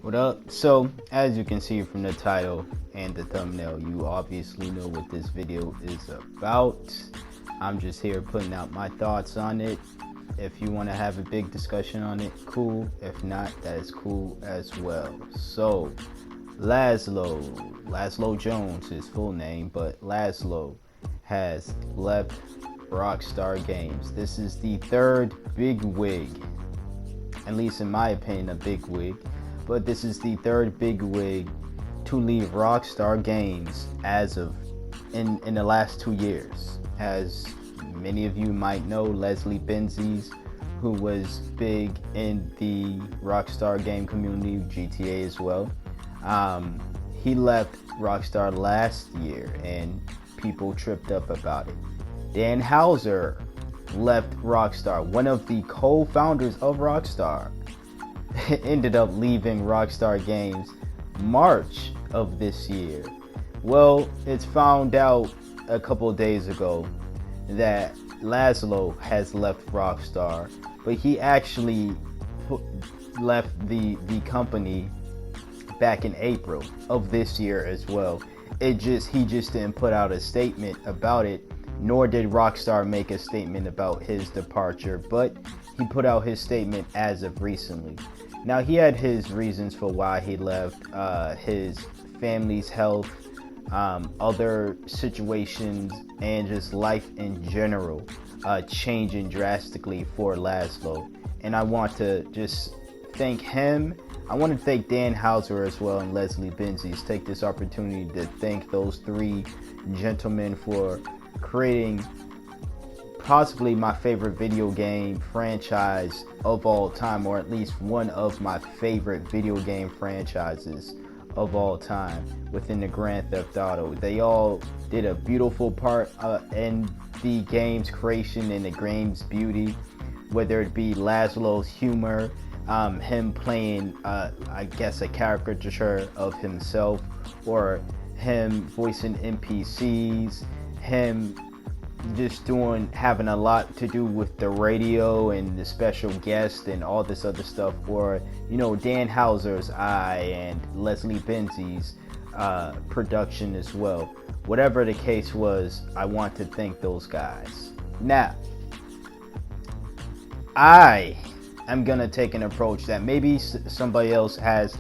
What up? So, as you can see from the title and the thumbnail, you obviously know what this video is about. I'm just here putting out my thoughts on it. If you want to have a big discussion on it, cool. If not, that is cool as well. So, Lazlow Jones, his full name, but Lazlow has left Rockstar Games. This is the third big wig, at least in my opinion, a big wig. But this is the third big wig to leave Rockstar Games as of in the last 2 years. As many of you might know, Leslie Benzies, who was big in the Rockstar game community, GTA as well, he left Rockstar last year and people tripped up about it. Dan Houser left Rockstar. One of the co-founders of Rockstar ended up leaving Rockstar Games March of this year. Well, it's found out a couple days ago that Lazlow has left Rockstar, but he actually left the company back in April of this year as well. He just didn't put out a statement about it, nor did Rockstar make a statement about his departure, but he put out his statement as of recently. Now, he had his reasons for why he left, his family's health, other situations, and just life in general changing drastically for Lazlow. And I want to just thank him. I want to thank Dan Houser as well and Leslie Benzies. Take this opportunity to thank those three gentlemen for creating possibly my favorite video game franchise of all time, or at least one of my favorite video game franchises of all time within the Grand Theft Auto. They all did a beautiful part in the game's creation and the game's beauty, whether it be Lazlow's humor, him playing I guess a caricature of himself, or him voicing NPCs, him just having a lot to do with the radio and the special guest and all this other stuff, or Dan Houser's eye and Leslie Benzies production as well. Whatever the case was, I want to thank those guys. Now, I am gonna take an approach that maybe somebody else has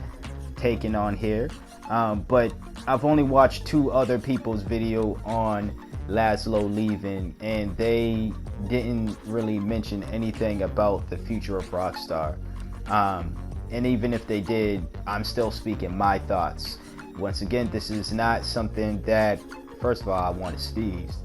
taken on here, but I've only watched 2 other people's video on Lazlow leaving, and they didn't really mention anything about the future of Rockstar. And even if they did, I'm still speaking my thoughts. Once again, this is not something that, first of all, I want to sneeze,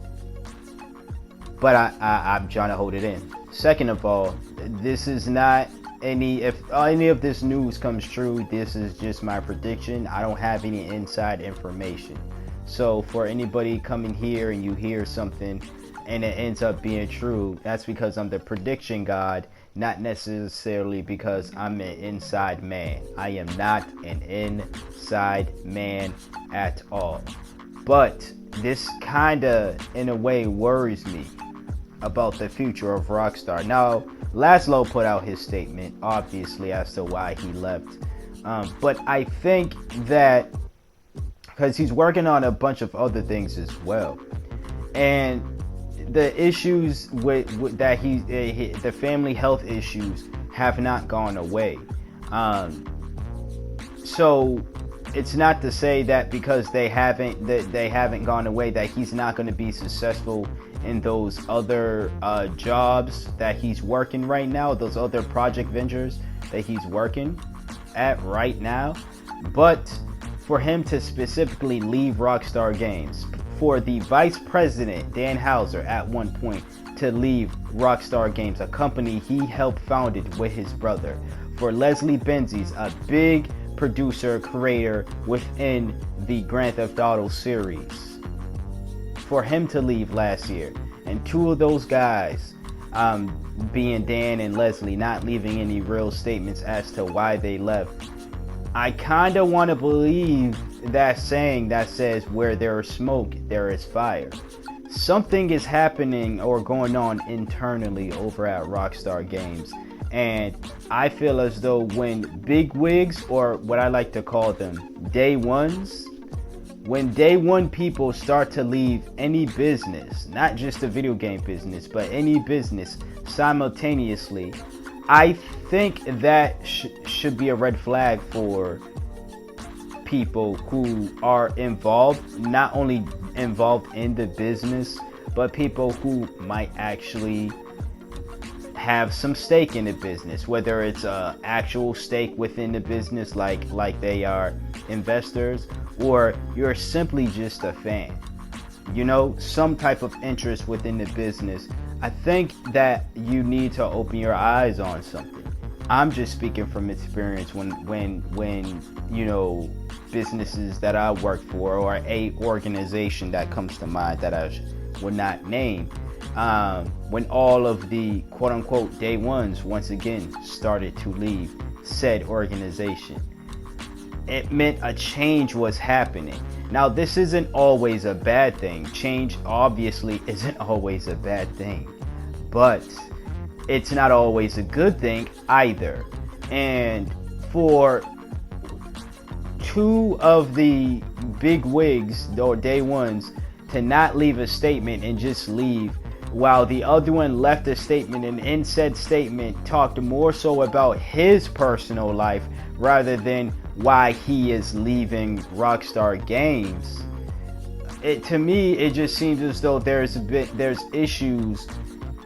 but I'm trying to hold it in. Second of all, this is not if any of this news comes true, this is just my prediction. I don't have any inside information. So for anybody coming here and you hear something and it ends up being true, that's because I'm the prediction god, not necessarily because I'm an inside man. I am not an inside man at all. But this kinda, in a way, worries me about the future of Rockstar. Now, Lazlow put out his statement, obviously, as to why he left. But I think that because he's working on a bunch of other things as well, and the issues with that the family health issues have not gone away. So it's not to say that because they haven't gone away that he's not going to be successful in those other jobs that he's working right now, those other project ventures that he's working at right now. But for him to specifically leave Rockstar Games, for the vice president, Dan Houser, at one point to leave Rockstar Games, a company he helped founded with his brother, for Leslie Benzies, a big producer, creator within the Grand Theft Auto series, for him to leave last year, and 2 of those guys, being Dan and Leslie, not leaving any real statements as to why they left, I kind of want to believe that saying that says where there is smoke, there is fire. Something is happening or going on internally over at Rockstar Games. And I feel as though when big wigs, or what I like to call them, day ones, when day one people start to leave any business, not just the video game business, but any business simultaneously, I think that should be a red flag for people who are involved, not only involved in the business, but people who might actually have some stake in the business, whether it's a actual stake within the business, like they are investors, or you're simply just a fan, you know, some type of interest within the business. I think that you need to open your eyes on something. I'm just speaking from experience when you know, businesses that I work for, or a organization that comes to mind that I would not name, when all of the quote-unquote day ones once again started to leave said organization, it meant a change was happening. Now, this isn't always a bad thing. Change obviously isn't always a bad thing, but it's not always a good thing either. And for two of the big wigs or day ones to not leave a statement and just leave, while the other one left a statement, and in said statement talked more so about his personal life rather than why he is leaving Rockstar Games, to me it just seems as though there's issues.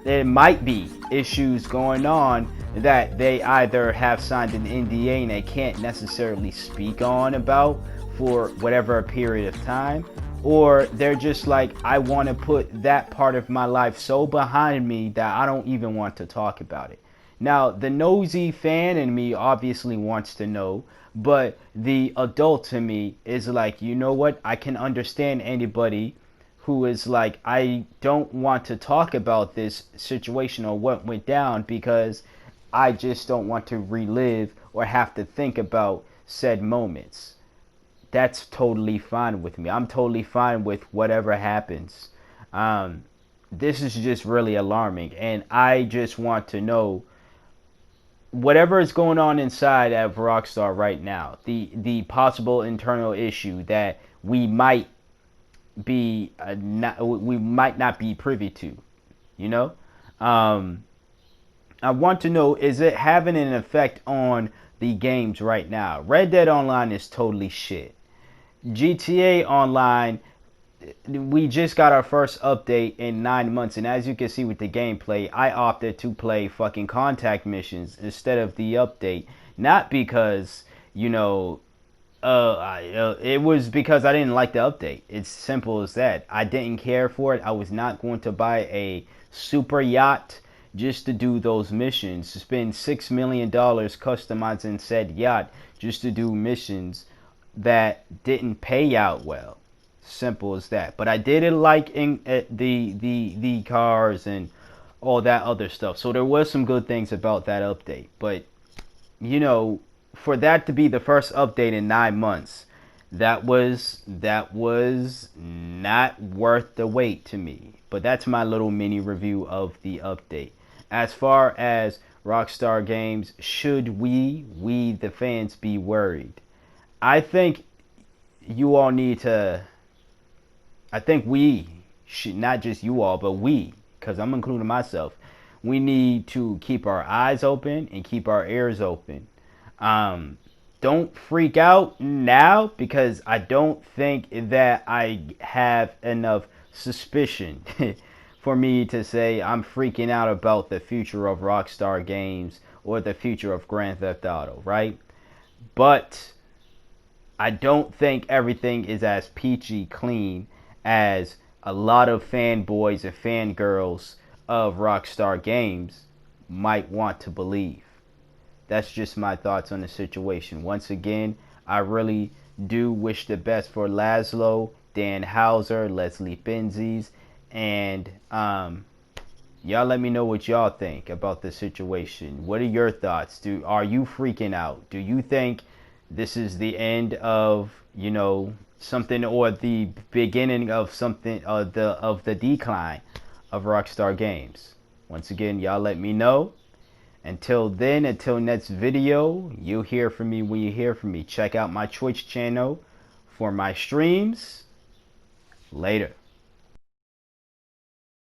There might be issues going on that they either have signed an NDA and they can't necessarily speak on about for whatever period of time, or they're just like, I want to put that part of my life so behind me that I don't even want to talk about it. Now, the nosy fan in me obviously wants to know, but the adult in me is like, you know what? I can understand anybody who is like, I don't want to talk about this situation or what went down because I just don't want to relive or have to think about said moments. That's totally fine with me. I'm totally fine with whatever happens. This is just really alarming, and I just want to know whatever is going on inside of Rockstar right now, the possible internal issue that we might not be privy to, you know. I want to know, is it having an effect on the games right now? Red Dead Online is totally shit. GTA Online, we just got our first update in 9 months, and as you can see with the gameplay, I opted to play fucking contact missions instead of the update. Not because, you know, it was because I didn't like the update. It's simple as that. I didn't care for it. I was not going to buy a super yacht just to do those missions. Spend $6 million customizing said yacht just to do missions that didn't pay out well. Simple as that. But I did like the cars and all that other stuff. So there was some good things about that update. But, you know, for that to be the first update in 9 months, that was not worth the wait to me. But that's my little mini review of the update. As far as Rockstar Games, should we the fans, be worried? I think you all need to, I think we should, not just you all, but we, because I'm including myself, we need to keep our eyes open and keep our ears open. Don't freak out now, because I don't think that I have enough suspicion for me to say I'm freaking out about the future of Rockstar Games or the future of Grand Theft Auto, right? But I don't think everything is as peachy clean as a lot of fanboys and fangirls of Rockstar Games might want to believe. That's just my thoughts on the situation. Once again, I really do wish the best for Lazlow, Dan Hauser, Leslie Benzies, and y'all let me know what y'all think about the situation. What are your thoughts? Are you freaking out? Do you think this is the end of, you know, something, or the beginning of something, of the decline of Rockstar Games? Once again, y'all let me know. Until then, until next video, you'll hear from me when you hear from me. Check out my Twitch channel for my streams. Later.